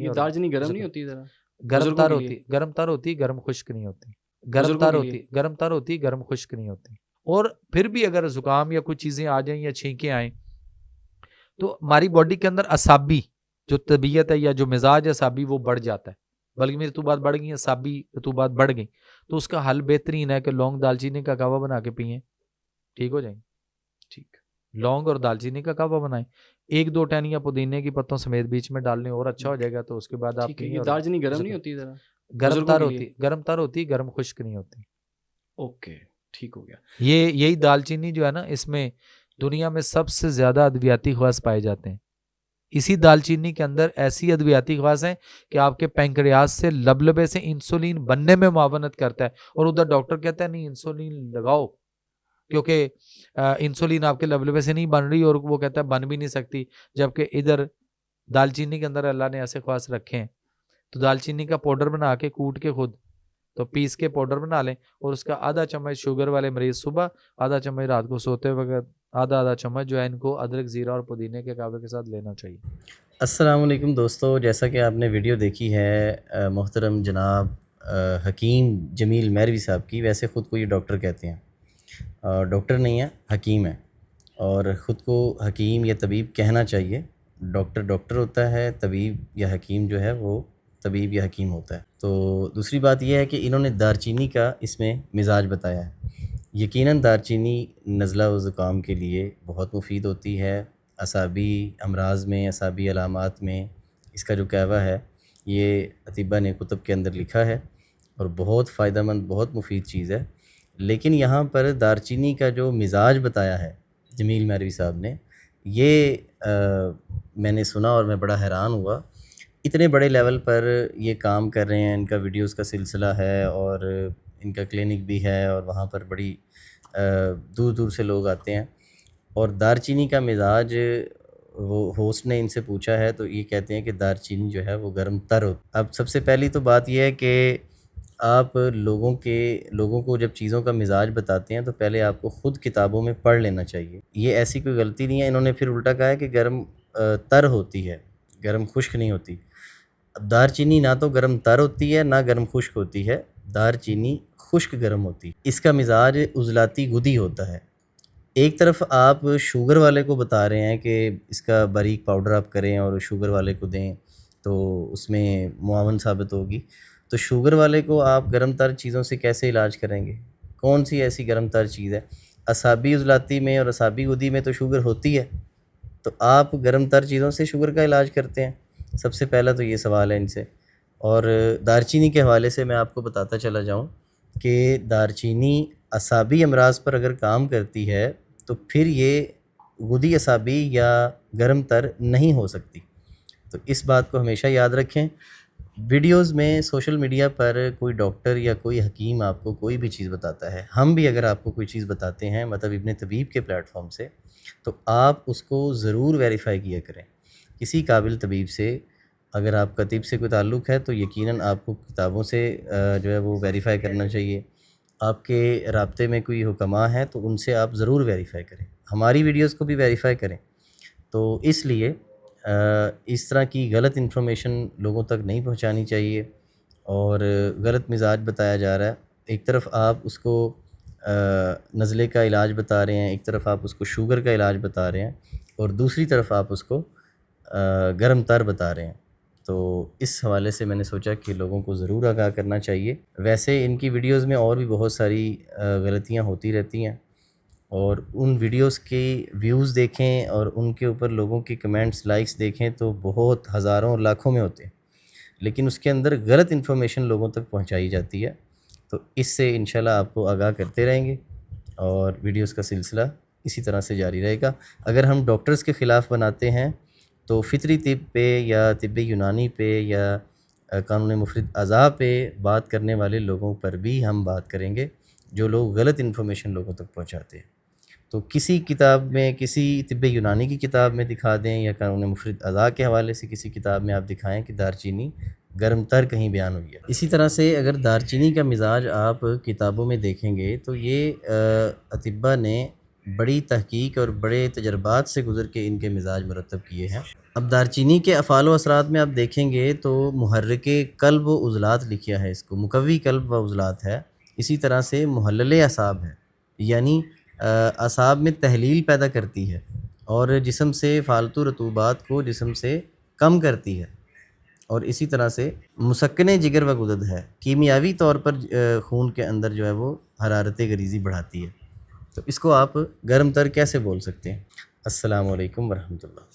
یہ اور دارچینی گرم نہیں ہوتی ذرا؟ گرم بزرگوں تر کے ہوتی لیے گرم تر ہوتی گرم خشک نہیں ہوتی، گرم بزرگوں تر کے ہوتی لیے گرم تر ہوتی گرم خشک نہیں ہوتی۔ اور پھر بھی اگر زکام یا کچھ چیزیں آ جائیں یا چھینکیں آئیں تو ہماری باڈی کے اندر اعصابی جو طبیعت ہے یا جو مزاج ہے اعصابی وہ بڑھ جاتا ہے، بلکہ میری رطوبات بڑھ گئی، اعصابی رطوبات بڑھ گئی، تو اس کا حل بہترین ہے کہ لونگ دال چینی کا قہوہ بنا کے پئیں، ٹھیک ہو جائیں گے۔ ٹھیک لونگ اور دال چینی کا قہوہ بنائیں، 1-2 ٹہنیاں پودینے کی پتوں سمیت بیچ میں ڈال لیں اور اچھا ہو جائے گا، تو اس کے بعد آپ ٹھیک ہے، پئیں یہ اور دارچینی گرم نہیں ہوتی ذرا؟ گرم بزرگوں تر کے لیے ہوتی گرم خشک نہیں ہوتی۔ اوکے ٹھیک ہو گیا۔ یہی دال چینی جو ہے نا، اس میں دنیا میں سب سے زیادہ ادویاتی خواص پائے جاتے ہیں۔ اسی دال چینی کے اندر ایسی ادویاتی خواص ہیں کہ آپ کے پینکریاس سے لبلبے سے انسولین بننے میں معاونت کرتا ہے، اور ادھر ڈاکٹر کہتا ہے نہیں انسولین لگاؤ، کیونکہ انسولین آپ کے لبلبے سے نہیں بن رہی، اور وہ کہتا ہے بن بھی نہیں سکتی، جبکہ ادھر دال چینی کے اندر اللہ نے ایسے خواص رکھے ہیں۔ تو دال چینی کا پاؤڈر بنا کے کوٹ کے خود تو پیس کے پاؤڈر بنا لیں، اور اس کا آدھا چمچ شوگر والے مریض صبح، آدھا چمچ رات کو سوتے وقت، آدھا چمچ جو ہے ان کو ادرک زیرہ اور پودینے کے قہوے کے ساتھ لینا چاہیے۔ السلام علیکم دوستو، جیسا کہ آپ نے ویڈیو دیکھی ہے محترم جناب حکیم جمیل مہروی صاحب کی، ویسے خود کو یہ ڈاکٹر کہتے ہیں، ڈاکٹر نہیں ہے، حکیم ہے، اور خود کو حکیم یا طبیب کہنا چاہیے۔ ڈاکٹر ڈاکٹر ہوتا ہے، طبیب یا حکیم جو ہے وہ طبیب یا حکیم ہوتا ہے۔ تو دوسری بات یہ ہے کہ انہوں نے دارچینی کا اس میں مزاج بتایا ہے۔ یقیناً دارچینی نزلہ و زکام کے لیے بہت مفید ہوتی ہے، اعصابی امراض میں، اعصابی علامات میں اس کا جو قہوہ ہے یہ اطباء نے کتب کے اندر لکھا ہے، اور بہت فائدہ مند، بہت مفید چیز ہے۔ لیکن یہاں پر دارچینی کا جو مزاج بتایا ہے جمیل مہروی صاحب نے، یہ میں نے سنا اور میں بڑا حیران ہوا۔ اتنے بڑے لیول پر یہ کام کر رہے ہیں، ان کا ویڈیوز کا سلسلہ ہے، اور ان کا کلینک بھی ہے، اور وہاں پر بڑی دور دور سے لوگ آتے ہیں، اور دارچینی کا مزاج وہ ہوسٹ نے ان سے پوچھا ہے تو یہ کہتے ہیں کہ دارچینی جو ہے وہ گرم تر ہو۔ اب سب سے پہلی تو بات یہ ہے کہ آپ لوگوں کو جب چیزوں کا مزاج بتاتے ہیں تو پہلے آپ کو خود کتابوں میں پڑھ لینا چاہیے۔ یہ ایسی کوئی غلطی نہیں ہے۔ انہوں نے پھر الٹا کہا ہے کہ گرم تر ہوتی ہے، گرم خشک نہیں ہوتی۔ اب دارچینی نہ تو گرم تر ہوتی ہے نہ گرم خشک ہوتی ہے، دارچینی خشک گرم ہوتی ہے۔ اس کا مزاج عضلاتی گدی ہوتا ہے۔ ایک طرف آپ شوگر والے کو بتا رہے ہیں کہ اس کا باریک پاؤڈر آپ کریں اور شوگر والے کو دیں تو اس میں معاون ثابت ہوگی، تو شوگر والے کو آپ گرم تر چیزوں سے کیسے علاج کریں گے؟ کون سی ایسی گرم تر چیز ہے؟ اعصابی عضلاتی میں اور اعصابی گدی میں تو شوگر ہوتی ہے، تو آپ گرم تر چیزوں سے شوگر کا علاج کرتے ہیں؟ سب سے پہلا تو یہ سوال ہے ان سے۔ اور دارچینی کے حوالے سے میں آپ کو بتاتا چلا جاؤں کہ دارچینی اعصابی امراض پر اگر کام کرتی ہے تو پھر یہ غدی اعصابی یا گرم تر نہیں ہو سکتی۔ تو اس بات کو ہمیشہ یاد رکھیں۔ ویڈیوز میں سوشل میڈیا پر کوئی ڈاکٹر یا کوئی حکیم آپ کو کوئی بھی چیز بتاتا ہے، ہم بھی اگر آپ کو کوئی چیز بتاتے ہیں مطلب ابن طبیب کے پلیٹ فارم سے، تو آپ اس کو ضرور ویریفائی کیا کریں کسی قابل طبیب سے۔ اگر آپ کا طب سے کوئی تعلق ہے تو یقیناً آپ کو کتابوں سے جو ہے وہ ویریفائی کرنا چاہیے۔ آپ کے رابطے میں کوئی حکماء ہیں تو ان سے آپ ضرور ویریفائی کریں، ہماری ویڈیوز کو بھی ویریفائی کریں۔ تو اس لیے اس طرح کی غلط انفارمیشن لوگوں تک نہیں پہنچانی چاہیے، اور غلط مزاج بتایا جا رہا ہے۔ ایک طرف آپ اس کو نزلے کا علاج بتا رہے ہیں، ایک طرف آپ اس کو شوگر کا علاج بتا رہے ہیں، اور دوسری طرف آپ اس کو گرم تر بتا رہے ہیں۔ تو اس حوالے سے میں نے سوچا کہ لوگوں کو ضرور آگاہ کرنا چاہیے۔ ویسے ان کی ویڈیوز میں اور بھی بہت ساری غلطیاں ہوتی رہتی ہیں، اور ان ویڈیوز کی ویوز دیکھیں اور ان کے اوپر لوگوں کی کمنٹس، لائکس دیکھیں تو بہت ہزاروں اور لاکھوں میں ہوتے ہیں، لیکن اس کے اندر غلط انفارمیشن لوگوں تک پہنچائی جاتی ہے۔ تو اس سے انشاءاللہ آپ کو آگاہ کرتے رہیں گے، اور ویڈیوز کا سلسلہ اسی طرح سے جاری رہے گا۔ اگر ہم ڈاکٹرز کے خلاف بناتے ہیں تو فطری طب پہ یا طب یونانی پہ یا قانون مفرد اعضاء پہ بات کرنے والے لوگوں پر بھی ہم بات کریں گے، جو لوگ غلط انفارمیشن لوگوں تک پہنچاتے ہیں۔ تو کسی کتاب میں، کسی طب یونانی کی کتاب میں دکھا دیں، یا قانون مفرد اعضاء کے حوالے سے کسی کتاب میں آپ دکھائیں کہ دارچینی گرم تر کہیں بیان ہوئی ہے۔ اسی طرح سے اگر دارچینی کا مزاج آپ کتابوں میں دیکھیں گے تو یہ اطباء نے بڑی تحقیق اور بڑے تجربات سے گزر کے ان کے مزاج مرتب کیے ہیں۔ اب دارچینی کے افعال و اثرات میں آپ دیکھیں گے تو محرک قلب و عضلات لکھا ہے، اس کو مقوی قلب و عضلات ہے. اسی طرح سے محلل اعصاب ہے، یعنی اعصاب میں تحلیل پیدا کرتی ہے اور جسم سے فالتو رطوبات کو جسم سے کم کرتی ہے. اور اسی طرح سے مسکن جگر و غدد ہے، کیمیاوی طور پر خون کے اندر جو ہے وہ حرارت غریزی بڑھاتی ہے. تو اس کو آپ گرم تر کیسے بول سکتے ہیں؟ السلام علیکم ورحمۃ اللہ.